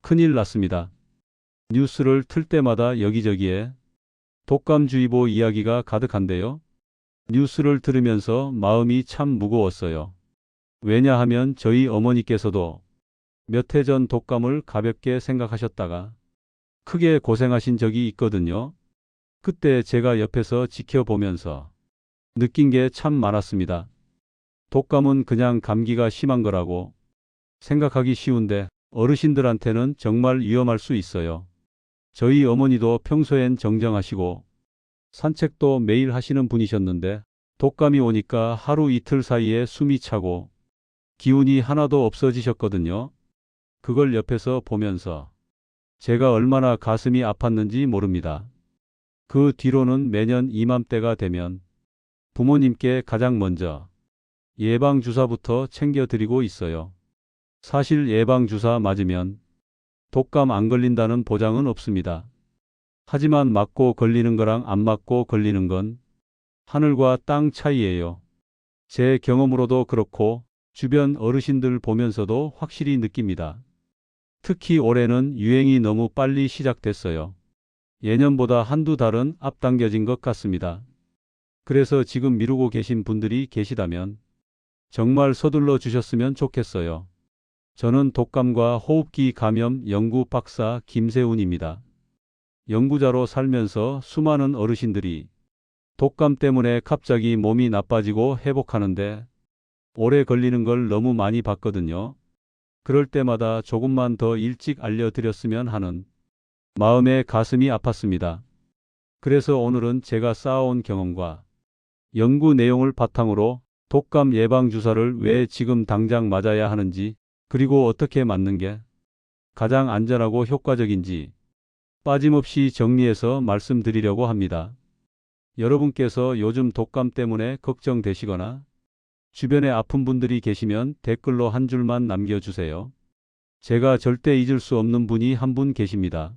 큰일 났습니다. 뉴스를 틀 때마다 여기저기에 독감주의보 이야기가 가득한데요. 뉴스를 들으면서 마음이 참 무거웠어요. 왜냐하면 저희 어머니께서도 몇 해 전 독감을 가볍게 생각하셨다가 크게 고생하신 적이 있거든요. 그때 제가 옆에서 지켜보면서 느낀 게 참 많았습니다. 독감은 그냥 감기가 심한 거라고 생각하기 쉬운데 어르신들한테는 정말 위험할 수 있어요. 저희 어머니도 평소엔 정정하시고 산책도 매일 하시는 분이셨는데 독감이 오니까 하루 이틀 사이에 숨이 차고 기운이 하나도 없어지셨거든요. 그걸 옆에서 보면서 제가 얼마나 가슴이 아팠는지 모릅니다. 그 뒤로는 매년 이맘때가 되면 부모님께 가장 먼저 예방주사부터 챙겨드리고 있어요. 사실 예방주사 맞으면 독감 안 걸린다는 보장은 없습니다. 하지만 맞고 걸리는 거랑 안 맞고 걸리는 건 하늘과 땅 차이예요. 제 경험으로도 그렇고 주변 어르신들 보면서도 확실히 느낍니다. 특히 올해는 유행이 너무 빨리 시작됐어요. 예년보다 한두 달은 앞당겨진 것 같습니다. 그래서 지금 미루고 계신 분들이 계시다면 정말 서둘러 주셨으면 좋겠어요. 저는 독감과 호흡기 감염 연구 박사 김세훈입니다. 연구자로 살면서 수많은 어르신들이 독감 때문에 갑자기 몸이 나빠지고 회복하는데 오래 걸리는 걸 너무 많이 봤거든요. 그럴 때마다 조금만 더 일찍 알려드렸으면 하는 마음에 가슴이 아팠습니다. 그래서 오늘은 제가 쌓아온 경험과 연구 내용을 바탕으로 독감 예방주사를 왜 지금 당장 맞아야 하는지, 그리고 어떻게 맞는 게 가장 안전하고 효과적인지 빠짐없이 정리해서 말씀드리려고 합니다. 여러분께서 요즘 독감 때문에 걱정되시거나 주변에 아픈 분들이 계시면 댓글로 한 줄만 남겨주세요. 제가 절대 잊을 수 없는 분이 한 분 계십니다.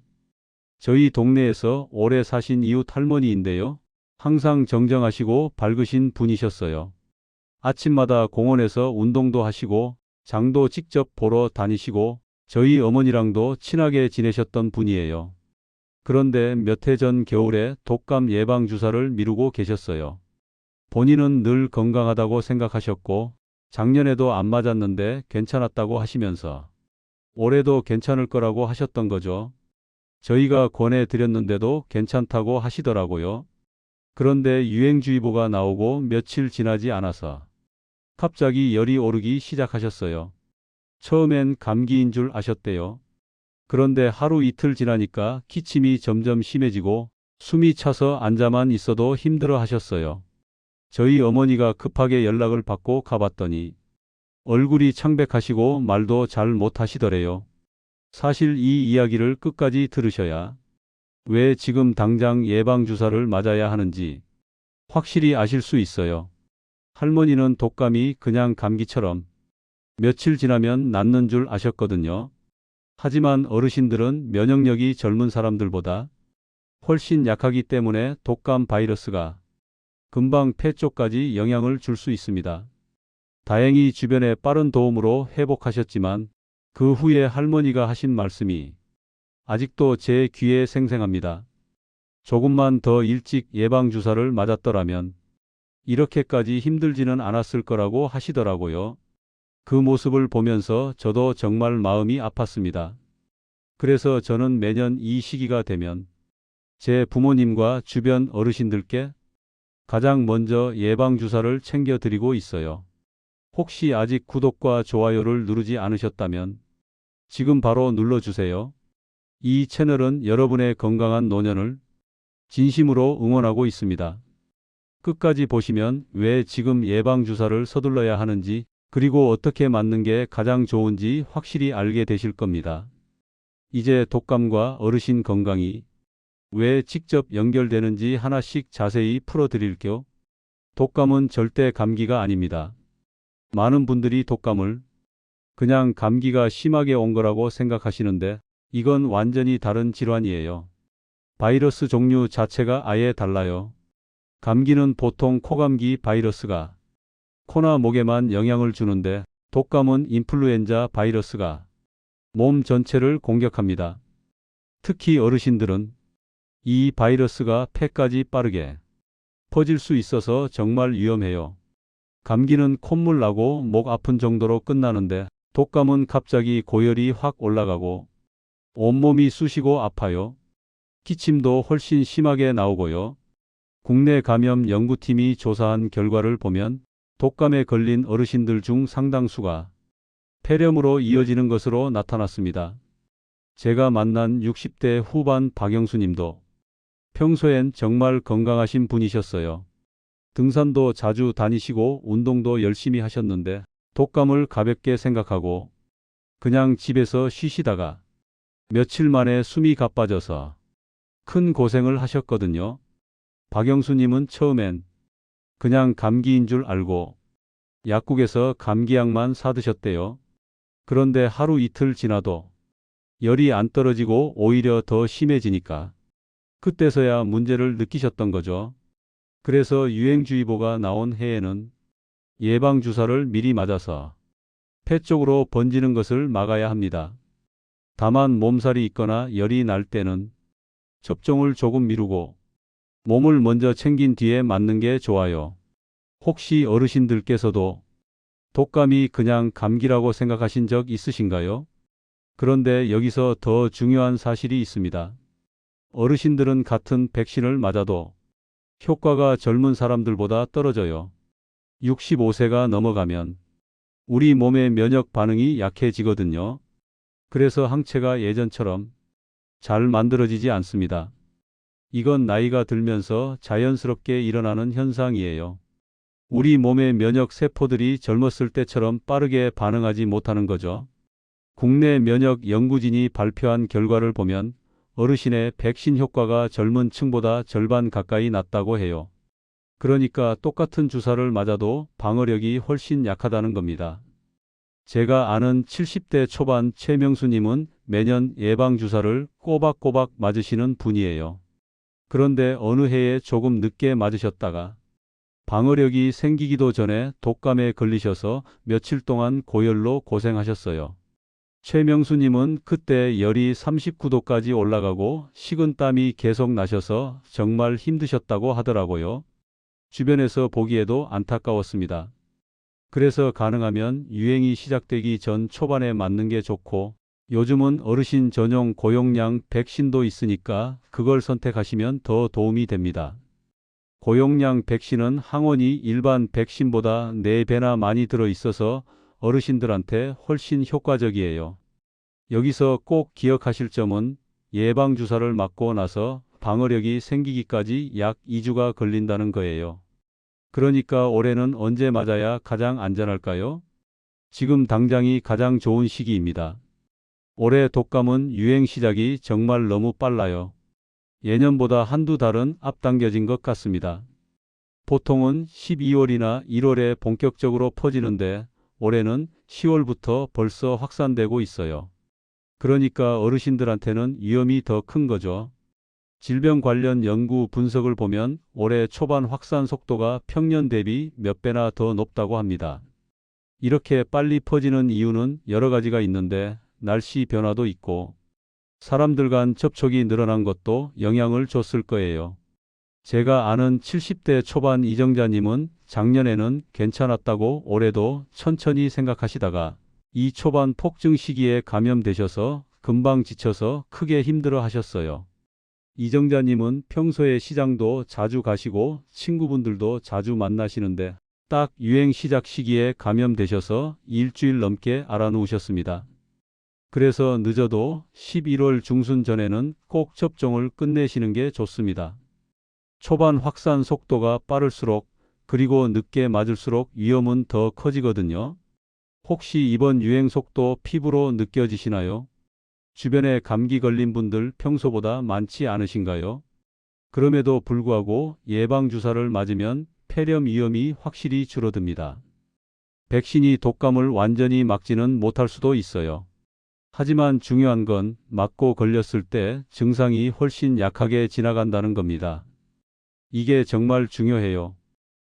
저희 동네에서 오래 사신 이웃 할머니인데요. 항상 정정하시고 밝으신 분이셨어요. 아침마다 공원에서 운동도 하시고 장도 직접 보러 다니시고 저희 어머니랑도 친하게 지내셨던 분이에요. 그런데 몇 해 전 겨울에 독감 예방주사를 미루고 계셨어요. 본인은 늘 건강하다고 생각하셨고 작년에도 안 맞았는데 괜찮았다고 하시면서 올해도 괜찮을 거라고 하셨던 거죠. 저희가 권해드렸는데도 괜찮다고 하시더라고요. 그런데 유행주의보가 나오고 며칠 지나지 않아서 갑자기 열이 오르기 시작하셨어요. 처음엔 감기인 줄 아셨대요. 그런데 하루 이틀 지나니까 기침이 점점 심해지고 숨이 차서 앉아만 있어도 힘들어 하셨어요. 저희 어머니가 급하게 연락을 받고 가봤더니 얼굴이 창백하시고 말도 잘 못하시더래요. 사실 이 이야기를 끝까지 들으셔야 왜 지금 당장 예방주사를 맞아야 하는지 확실히 아실 수 있어요. 할머니는 독감이 그냥 감기처럼 며칠 지나면 낫는 줄 아셨거든요. 하지만 어르신들은 면역력이 젊은 사람들보다 훨씬 약하기 때문에 독감 바이러스가 금방 폐 쪽까지 영향을 줄 수 있습니다. 다행히 주변의 빠른 도움으로 회복하셨지만 그 후에 할머니가 하신 말씀이 아직도 제 귀에 생생합니다. 조금만 더 일찍 예방주사를 맞았더라면 이렇게까지 힘들지는 않았을 거라고 하시더라고요. 그 모습을 보면서 저도 정말 마음이 아팠습니다. 그래서 저는 매년 이 시기가 되면 제 부모님과 주변 어르신들께 가장 먼저 예방주사를 챙겨드리고 있어요. 혹시 아직 구독과 좋아요를 누르지 않으셨다면 지금 바로 눌러주세요. 이 채널은 여러분의 건강한 노년을 진심으로 응원하고 있습니다. 끝까지 보시면 왜 지금 예방주사를 서둘러야 하는지, 그리고 어떻게 맞는 게 가장 좋은지 확실히 알게 되실 겁니다. 이제 독감과 어르신 건강이 왜 직접 연결되는지 하나씩 자세히 풀어드릴게요. 독감은 절대 감기가 아닙니다. 많은 분들이 독감을 그냥 감기가 심하게 온 거라고 생각하시는데 이건 완전히 다른 질환이에요. 바이러스 종류 자체가 아예 달라요. 감기는 보통 코감기 바이러스가 코나 목에만 영향을 주는데 독감은 인플루엔자 바이러스가 몸 전체를 공격합니다. 특히 어르신들은 이 바이러스가 폐까지 빠르게 퍼질 수 있어서 정말 위험해요. 감기는 콧물 나고 목 아픈 정도로 끝나는데 독감은 갑자기 고열이 확 올라가고 온몸이 쑤시고 아파요. 기침도 훨씬 심하게 나오고요. 국내 감염 연구팀이 조사한 결과를 보면 독감에 걸린 어르신들 중 상당수가 폐렴으로 이어지는 것으로 나타났습니다. 제가 만난 60대 후반 박영수 님도 평소엔 정말 건강하신 분이셨어요. 등산도 자주 다니시고 운동도 열심히 하셨는데 독감을 가볍게 생각하고 그냥 집에서 쉬시다가 며칠 만에 숨이 가빠져서 큰 고생을 하셨거든요. 박영수님은 처음엔 그냥 감기인 줄 알고 약국에서 감기약만 사드셨대요. 그런데 하루 이틀 지나도 열이 안 떨어지고 오히려 더 심해지니까 그때서야 문제를 느끼셨던 거죠. 그래서 유행주의보가 나온 해에는 예방주사를 미리 맞아서 폐 쪽으로 번지는 것을 막아야 합니다. 다만 몸살이 있거나 열이 날 때는 접종을 조금 미루고 몸을 먼저 챙긴 뒤에 맞는 게 좋아요. 혹시 어르신들께서도 독감이 그냥 감기라고 생각하신 적 있으신가요? 그런데 여기서 더 중요한 사실이 있습니다. 어르신들은 같은 백신을 맞아도 효과가 젊은 사람들보다 떨어져요. 65세가 넘어가면 우리 몸의 면역 반응이 약해지거든요. 그래서 항체가 예전처럼 잘 만들어지지 않습니다. 이건 나이가 들면서 자연스럽게 일어나는 현상이에요. 우리 몸의 면역 세포들이 젊었을 때처럼 빠르게 반응하지 못하는 거죠. 국내 면역 연구진이 발표한 결과를 보면 어르신의 백신 효과가 젊은 층보다 절반 가까이 낮다고 해요. 그러니까 똑같은 주사를 맞아도 방어력이 훨씬 약하다는 겁니다. 제가 아는 70대 초반 최명수님은 매년 예방주사를 꼬박꼬박 맞으시는 분이에요. 그런데 어느 해에 조금 늦게 맞으셨다가 방어력이 생기기도 전에 독감에 걸리셔서 며칠 동안 고열로 고생하셨어요. 최명수님은 그때 열이 39도까지 올라가고 식은땀이 계속 나셔서 정말 힘드셨다고 하더라고요. 주변에서 보기에도 안타까웠습니다. 그래서 가능하면 유행이 시작되기 전 초반에 맞는 게 좋고 요즘은 어르신 전용 고용량 백신도 있으니까 그걸 선택하시면 더 도움이 됩니다. 고용량 백신은 항원이 일반 백신보다 4배나 많이 들어있어서 어르신들한테 훨씬 효과적이에요. 여기서 꼭 기억하실 점은 예방주사를 맞고 나서 방어력이 생기기까지 약 2주가 걸린다는 거예요. 그러니까 올해는 언제 맞아야 가장 안전할까요? 지금 당장이 가장 좋은 시기입니다. 올해 독감은 유행 시작이 정말 너무 빨라요. 예년보다 한두 달은 앞당겨진 것 같습니다. 보통은 12월이나 1월에 본격적으로 퍼지는데 올해는 10월부터 벌써 확산되고 있어요. 그러니까 어르신들한테는 위험이 더 큰 거죠. 질병 관련 연구 분석을 보면 올해 초반 확산 속도가 평년 대비 몇 배나 더 높다고 합니다. 이렇게 빨리 퍼지는 이유는 여러 가지가 있는데 날씨 변화도 있고 사람들 간 접촉이 늘어난 것도 영향을 줬을 거예요. 제가 아는 70대 초반 이정자님은 작년에는 괜찮았다고 올해도 천천히 생각하시다가 이 초반 폭증 시기에 감염되셔서 금방 지쳐서 크게 힘들어 하셨어요. 이정자님은 평소에 시장도 자주 가시고 친구분들도 자주 만나시는데 딱 유행 시작 시기에 감염되셔서 일주일 넘게 앓아누우셨습니다. 그래서 늦어도 11월 중순 전에는 꼭 접종을 끝내시는 게 좋습니다. 초반 확산 속도가 빠를수록 그리고 늦게 맞을수록 위험은 더 커지거든요. 혹시 이번 유행 속도 피부로 느껴지시나요? 주변에 감기 걸린 분들 평소보다 많지 않으신가요? 그럼에도 불구하고 예방주사를 맞으면 폐렴 위험이 확실히 줄어듭니다. 백신이 독감을 완전히 막지는 못할 수도 있어요. 하지만 중요한 건 맞고 걸렸을 때 증상이 훨씬 약하게 지나간다는 겁니다. 이게 정말 중요해요.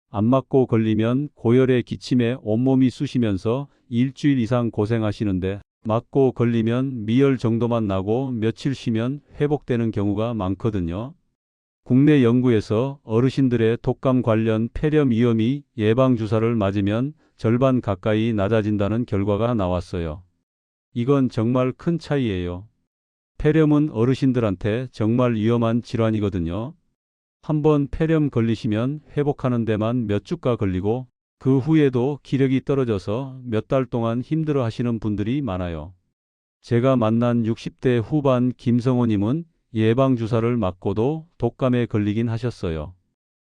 안 맞고 걸리면 고열에 기침에 온몸이 쑤시면서 일주일 이상 고생하시는데 맞고 걸리면 미열 정도만 나고 며칠 쉬면 회복되는 경우가 많거든요. 국내 연구에서 어르신들의 독감 관련 폐렴 위험이 예방주사를 맞으면 절반 가까이 낮아진다는 결과가 나왔어요. 이건 정말 큰 차이예요. 폐렴은 어르신들한테 정말 위험한 질환이거든요. 한번 폐렴 걸리시면 회복하는 데만 몇 주가 걸리고 그 후에도 기력이 떨어져서 몇 달 동안 힘들어 하시는 분들이 많아요. 제가 만난 60대 후반 김성호님은 예방주사를 맞고도 독감에 걸리긴 하셨어요.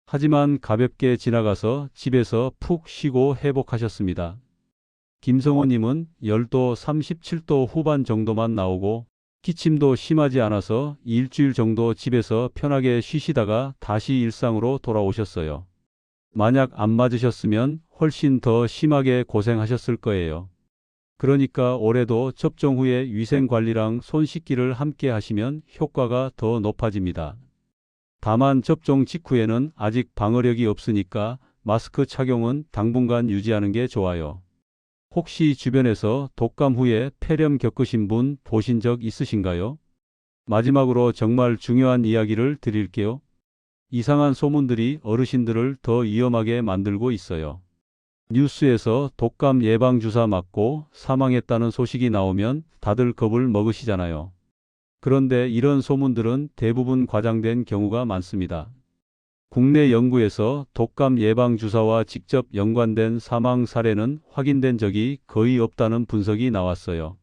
하지만 가볍게 지나가서 집에서 푹 쉬고 회복하셨습니다. 김성호님은 열도 37도 후반 정도만 나오고 기침도 심하지 않아서 일주일 정도 집에서 편하게 쉬시다가 다시 일상으로 돌아오셨어요. 만약 안 맞으셨으면 훨씬 더 심하게 고생하셨을 거예요. 그러니까 올해도 접종 후에 위생관리랑 손 씻기를 함께 하시면 효과가 더 높아집니다. 다만 접종 직후에는 아직 방어력이 없으니까 마스크 착용은 당분간 유지하는 게 좋아요. 혹시 주변에서 독감 후에 폐렴 겪으신 분 보신 적 있으신가요? 마지막으로 정말 중요한 이야기를 드릴게요. 이상한 소문들이 어르신들을 더 위험하게 만들고 있어요. 뉴스에서 독감 예방주사 맞고 사망했다는 소식이 나오면 다들 겁을 먹으시잖아요. 그런데 이런 소문들은 대부분 과장된 경우가 많습니다. 국내 연구에서 독감 예방주사와 직접 연관된 사망 사례는 확인된 적이 거의 없다는 분석이 나왔어요.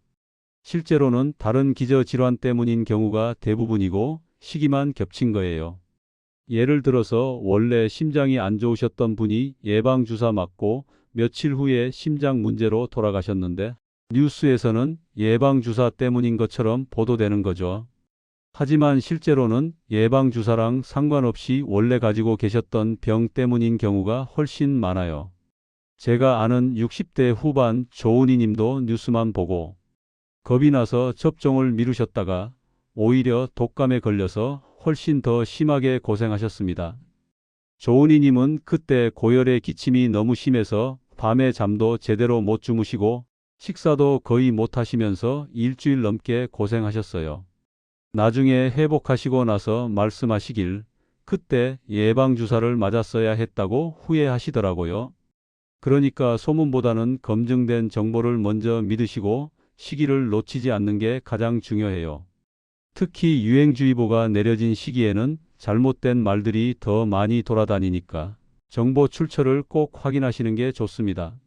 실제로는 다른 기저질환 때문인 경우가 대부분이고 시기만 겹친 거예요. 예를 들어서 원래 심장이 안 좋으셨던 분이 예방주사 맞고 며칠 후에 심장 문제로 돌아가셨는데 뉴스에서는 예방주사 때문인 것처럼 보도되는 거죠. 하지만 실제로는 예방주사랑 상관없이 원래 가지고 계셨던 병 때문인 경우가 훨씬 많아요. 제가 아는 60대 후반 조은희 님도 뉴스만 보고 겁이 나서 접종을 미루셨다가 오히려 독감에 걸려서 훨씬 더 심하게 고생하셨습니다. 조은희 님은 그때 고열의 기침이 너무 심해서 밤에 잠도 제대로 못 주무시고 식사도 거의 못 하시면서 일주일 넘게 고생하셨어요. 나중에 회복하시고 나서 말씀하시길 그때 예방주사를 맞았어야 했다고 후회하시더라고요. 그러니까 소문보다는 검증된 정보를 먼저 믿으시고 시기를 놓치지 않는 게 가장 중요해요. 특히 유행주의보가 내려진 시기에는 잘못된 말들이 더 많이 돌아다니니까 정보 출처를 꼭 확인하시는 게 좋습니다.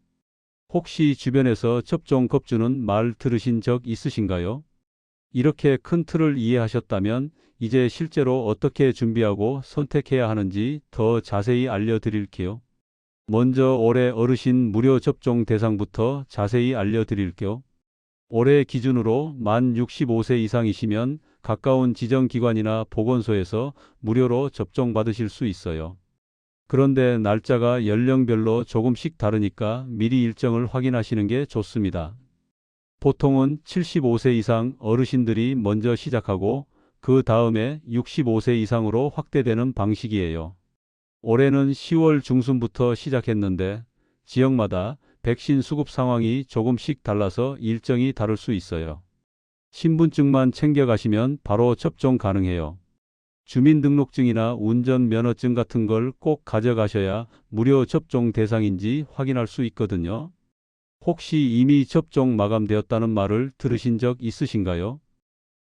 혹시 주변에서 접종 겁주는 말 들으신 적 있으신가요? 이렇게 큰 틀을 이해하셨다면 이제 실제로 어떻게 준비하고 선택해야 하는지 더 자세히 알려드릴게요. 먼저 올해 어르신 무료 접종 대상부터 자세히 알려드릴게요. 올해 기준으로 만 65세 이상이시면 가까운 지정기관이나 보건소에서 무료로 접종받으실 수 있어요. 그런데 날짜가 연령별로 조금씩 다르니까 미리 일정을 확인하시는 게 좋습니다. 보통은 75세 이상 어르신들이 먼저 시작하고 그 다음에 65세 이상으로 확대되는 방식이에요. 올해는 10월 중순부터 시작했는데 지역마다 백신 수급 상황이 조금씩 달라서 일정이 다를 수 있어요. 신분증만 챙겨가시면 바로 접종 가능해요. 주민등록증이나 운전면허증 같은 걸 꼭 가져가셔야 무료 접종 대상인지 확인할 수 있거든요. 혹시 이미 접종 마감되었다는 말을 들으신 적 있으신가요?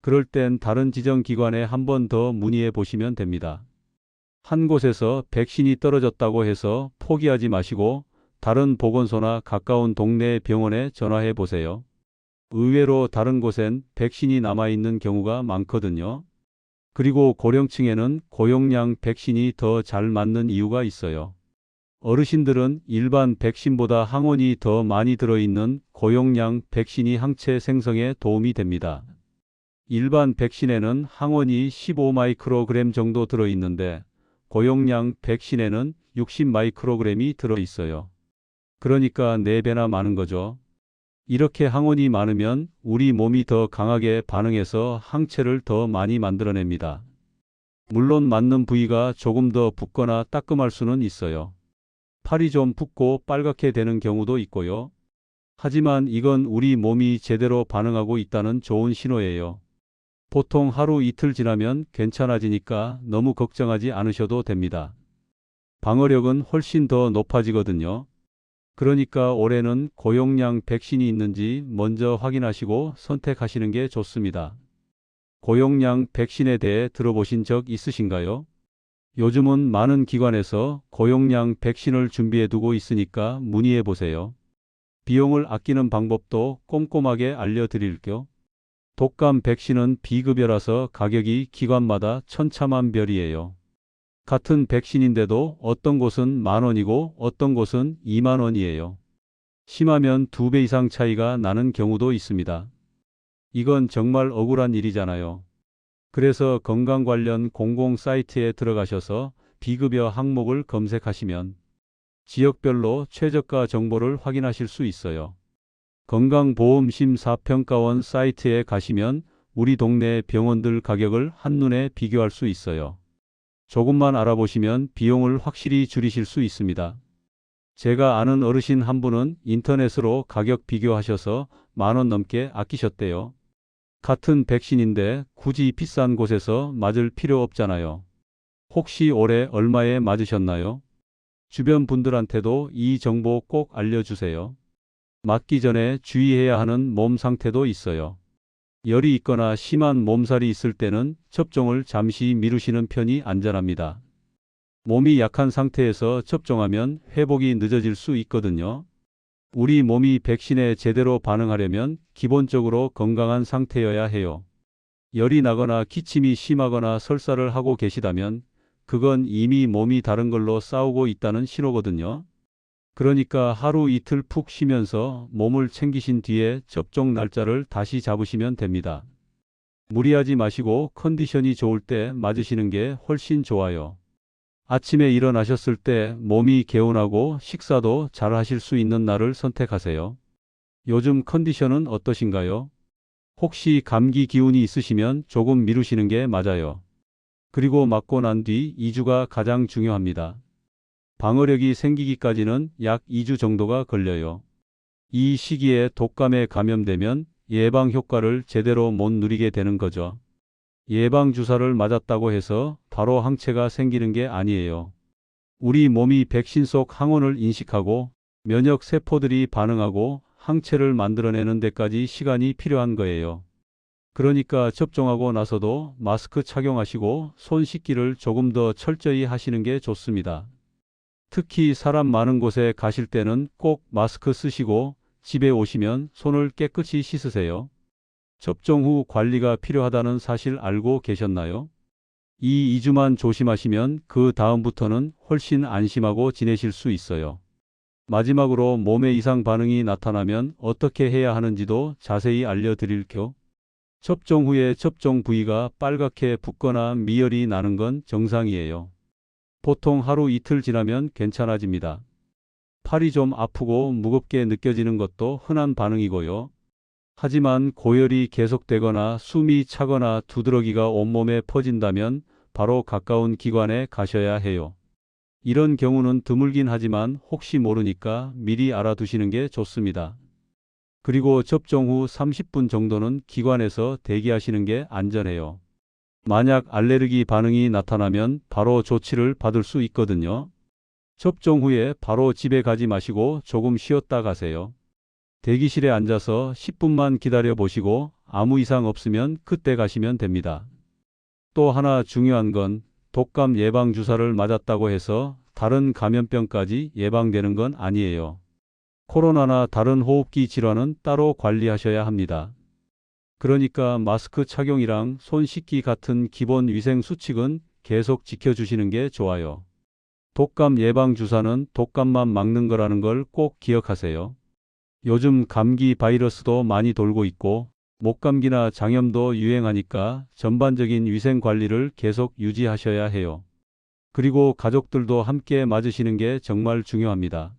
그럴 땐 다른 지정기관에 한 번 더 문의해 보시면 됩니다. 한 곳에서 백신이 떨어졌다고 해서 포기하지 마시고 다른 보건소나 가까운 동네 병원에 전화해 보세요. 의외로 다른 곳엔 백신이 남아있는 경우가 많거든요. 그리고 고령층에는 고용량 백신이 더 잘 맞는 이유가 있어요. 어르신들은 일반 백신보다 항원이 더 많이 들어있는 고용량 백신이 항체 생성에 도움이 됩니다. 일반 백신에는 항원이 15 마이크로그램 정도 들어있는데 고용량 백신에는 60 마이크로그램이 들어있어요. 그러니까 4배나 많은 거죠. 이렇게 항원이 많으면 우리 몸이 더 강하게 반응해서 항체를 더 많이 만들어냅니다. 물론 맞는 부위가 조금 더 붓거나 따끔할 수는 있어요. 팔이 좀 붓고 빨갛게 되는 경우도 있고요. 하지만 이건 우리 몸이 제대로 반응하고 있다는 좋은 신호예요. 보통 하루 이틀 지나면 괜찮아지니까 너무 걱정하지 않으셔도 됩니다. 방어력은 훨씬 더 높아지거든요. 그러니까 올해는 고용량 백신이 있는지 먼저 확인하시고 선택하시는 게 좋습니다. 고용량 백신에 대해 들어보신 적 있으신가요? 요즘은 많은 기관에서 고용량 백신을 준비해 두고 있으니까 문의해 보세요. 비용을 아끼는 방법도 꼼꼼하게 알려드릴게요. 독감 백신은 비급여라서 가격이 기관마다 천차만별이에요. 같은 백신인데도 어떤 곳은 10,000원이고 어떤 곳은 20,000원이에요. 심하면 2배 이상 차이가 나는 경우도 있습니다. 이건 정말 억울한 일이잖아요. 그래서 건강 관련 공공 사이트에 들어가셔서 비급여 항목을 검색하시면 지역별로 최저가 정보를 확인하실 수 있어요. 건강보험심사평가원 사이트에 가시면 우리 동네 병원들 가격을 한눈에 비교할 수 있어요. 조금만 알아보시면 비용을 확실히 줄이실 수 있습니다. 제가 아는 어르신 한 분은 인터넷으로 가격 비교하셔서 10,000원 넘게 아끼셨대요. 같은 백신인데 굳이 비싼 곳에서 맞을 필요 없잖아요. 혹시 올해 얼마에 맞으셨나요? 주변 분들한테도 이 정보 꼭 알려주세요. 맞기 전에 주의해야 하는 몸 상태도 있어요. 열이 있거나 심한 몸살이 있을 때는 접종을 잠시 미루시는 편이 안전합니다. 몸이 약한 상태에서 접종하면 회복이 늦어질 수 있거든요. 우리 몸이 백신에 제대로 반응하려면 기본적으로 건강한 상태여야 해요. 열이 나거나 기침이 심하거나 설사를 하고 계시다면 그건 이미 몸이 다른 걸로 싸우고 있다는 신호거든요. 그러니까 하루 이틀 푹 쉬면서 몸을 챙기신 뒤에 접종 날짜를 다시 잡으시면 됩니다. 무리하지 마시고 컨디션이 좋을 때 맞으시는 게 훨씬 좋아요. 아침에 일어나셨을 때 몸이 개운하고 식사도 잘 하실 수 있는 날을 선택하세요. 요즘 컨디션은 어떠신가요? 혹시 감기 기운이 있으시면 조금 미루시는 게 맞아요. 그리고 맞고 난 뒤 2주가 가장 중요합니다. 방어력이 생기기까지는 약 2주 정도가 걸려요. 이 시기에 독감에 감염되면 예방 효과를 제대로 못 누리게 되는 거죠. 예방 주사를 맞았다고 해서 바로 항체가 생기는 게 아니에요. 우리 몸이 백신 속 항원을 인식하고 면역 세포들이 반응하고 항체를 만들어내는 데까지 시간이 필요한 거예요. 그러니까 접종하고 나서도 마스크 착용하시고 손 씻기를 조금 더 철저히 하시는 게 좋습니다. 특히 사람 많은 곳에 가실 때는 꼭 마스크 쓰시고 집에 오시면 손을 깨끗이 씻으세요. 접종 후 관리가 필요하다는 사실 알고 계셨나요? 이 2주만 조심하시면 그 다음부터는 훨씬 안심하고 지내실 수 있어요. 마지막으로 몸에 이상 반응이 나타나면 어떻게 해야 하는지도 자세히 알려드릴게요. 접종 후에 접종 부위가 빨갛게 붓거나 미열이 나는 건 정상이에요. 보통 하루 이틀 지나면 괜찮아집니다. 팔이 좀 아프고 무겁게 느껴지는 것도 흔한 반응이고요. 하지만 고열이 계속되거나 숨이 차거나 두드러기가 온몸에 퍼진다면 바로 가까운 기관에 가셔야 해요. 이런 경우는 드물긴 하지만 혹시 모르니까 미리 알아두시는 게 좋습니다. 그리고 접종 후 30분 정도는 기관에서 대기하시는 게 안전해요. 만약 알레르기 반응이 나타나면 바로 조치를 받을 수 있거든요. 접종 후에 바로 집에 가지 마시고 조금 쉬었다 가세요. 대기실에 앉아서 10분만 기다려 보시고 아무 이상 없으면 그때 가시면 됩니다. 또 하나 중요한 건 독감 예방 주사를 맞았다고 해서 다른 감염병까지 예방되는 건 아니에요. 코로나나 다른 호흡기 질환은 따로 관리하셔야 합니다. 그러니까 마스크 착용이랑 손 씻기 같은 기본 위생 수칙은 계속 지켜주시는 게 좋아요. 독감 예방 주사는 독감만 막는 거라는 걸 꼭 기억하세요. 요즘 감기 바이러스도 많이 돌고 있고 목감기나 장염도 유행하니까 전반적인 위생 관리를 계속 유지하셔야 해요. 그리고 가족들도 함께 맞으시는 게 정말 중요합니다.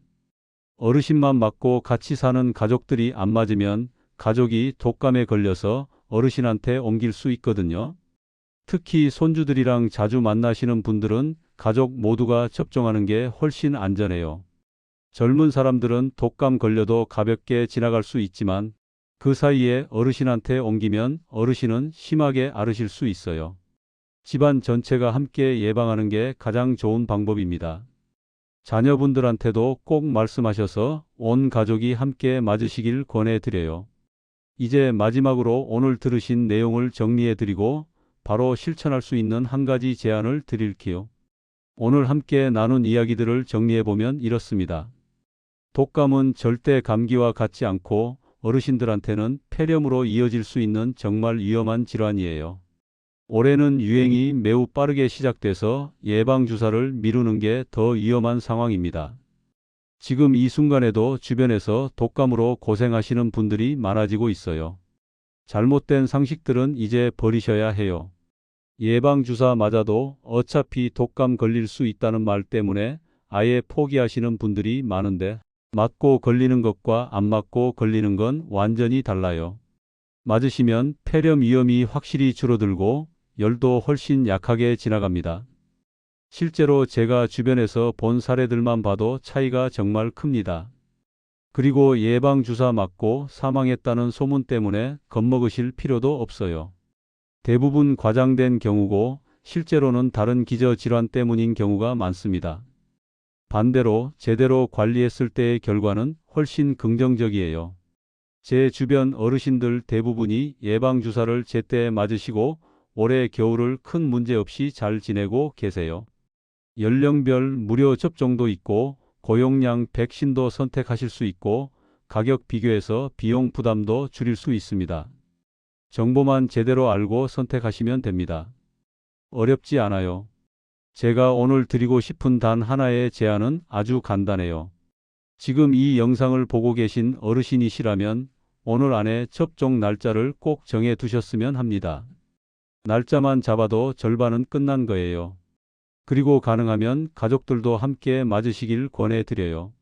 어르신만 맞고 같이 사는 가족들이 안 맞으면 가족이 독감에 걸려서 어르신한테 옮길 수 있거든요. 특히 손주들이랑 자주 만나시는 분들은 가족 모두가 접종하는 게 훨씬 안전해요. 젊은 사람들은 독감 걸려도 가볍게 지나갈 수 있지만 그 사이에 어르신한테 옮기면 어르신은 심하게 앓으실 수 있어요. 집안 전체가 함께 예방하는 게 가장 좋은 방법입니다. 자녀분들한테도 꼭 말씀하셔서 온 가족이 함께 맞으시길 권해드려요. 이제 마지막으로 오늘 들으신 내용을 정리해드리고 바로 실천할 수 있는 한 가지 제안을 드릴게요. 오늘 함께 나눈 이야기들을 정리해보면 이렇습니다. 독감은 절대 감기와 같지 않고 어르신들한테는 폐렴으로 이어질 수 있는 정말 위험한 질환이에요. 올해는 유행이 매우 빠르게 시작돼서 예방주사를 미루는 게 더 위험한 상황입니다. 지금 이 순간에도 주변에서 독감으로 고생하시는 분들이 많아지고 있어요. 잘못된 상식들은 이제 버리셔야 해요. 예방주사 맞아도 어차피 독감 걸릴 수 있다는 말 때문에 아예 포기하시는 분들이 많은데 맞고 걸리는 것과 안 맞고 걸리는 건 완전히 달라요. 맞으시면 폐렴 위험이 확실히 줄어들고 열도 훨씬 약하게 지나갑니다. 실제로 제가 주변에서 본 사례들만 봐도 차이가 정말 큽니다. 그리고 예방주사 맞고 사망했다는 소문 때문에 겁먹으실 필요도 없어요. 대부분 과장된 경우고 실제로는 다른 기저질환 때문인 경우가 많습니다. 반대로 제대로 관리했을 때의 결과는 훨씬 긍정적이에요. 제 주변 어르신들 대부분이 예방주사를 제때 맞으시고 올해 겨울을 큰 문제 없이 잘 지내고 계세요. 연령별 무료 접종도 있고 고용량 백신도 선택하실 수 있고 가격 비교해서 비용 부담도 줄일 수 있습니다. 정보만 제대로 알고 선택하시면 됩니다. 어렵지 않아요. 제가 오늘 드리고 싶은 단 하나의 제안은 아주 간단해요. 지금 이 영상을 보고 계신 어르신이시라면 오늘 안에 접종 날짜를 꼭 정해 두셨으면 합니다. 날짜만 잡아도 절반은 끝난 거예요. 그리고 가능하면 가족들도 함께 맞으시길 권해드려요.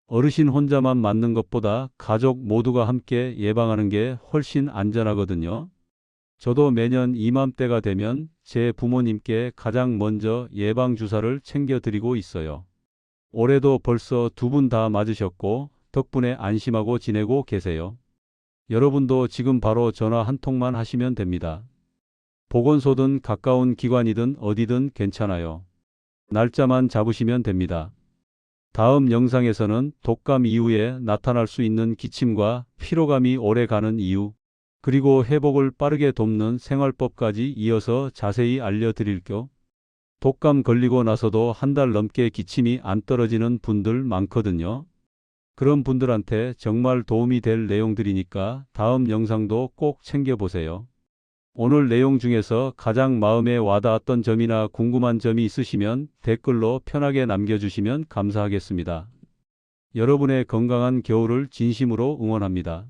어르신 혼자만 맞는 것보다 가족 모두가 함께 예방하는 게 훨씬 안전하거든요. 저도 매년 이맘때가 되면 제 부모님께 가장 먼저 예방주사를 챙겨드리고 있어요. 올해도 벌써 두 분 다 맞으셨고 덕분에 안심하고 지내고 계세요. 여러분도 지금 바로 전화 한 통만 하시면 됩니다. 보건소든 가까운 기관이든 어디든 괜찮아요. 날짜만 잡으시면 됩니다. 다음 영상에서는 독감 이후에 나타날 수 있는 기침과 피로감이 오래 가는 이유, 그리고 회복을 빠르게 돕는 생활법까지 이어서 자세히 알려드릴게요. 독감 걸리고 나서도 한 달 넘게 기침이 안 떨어지는 분들 많거든요. 그런 분들한테 정말 도움이 될 내용들이니까 다음 영상도 꼭 챙겨보세요. 오늘 내용 중에서 가장 마음에 와닿았던 점이나 궁금한 점이 있으시면 댓글로 편하게 남겨주시면 감사하겠습니다. 여러분의 건강한 겨울을 진심으로 응원합니다.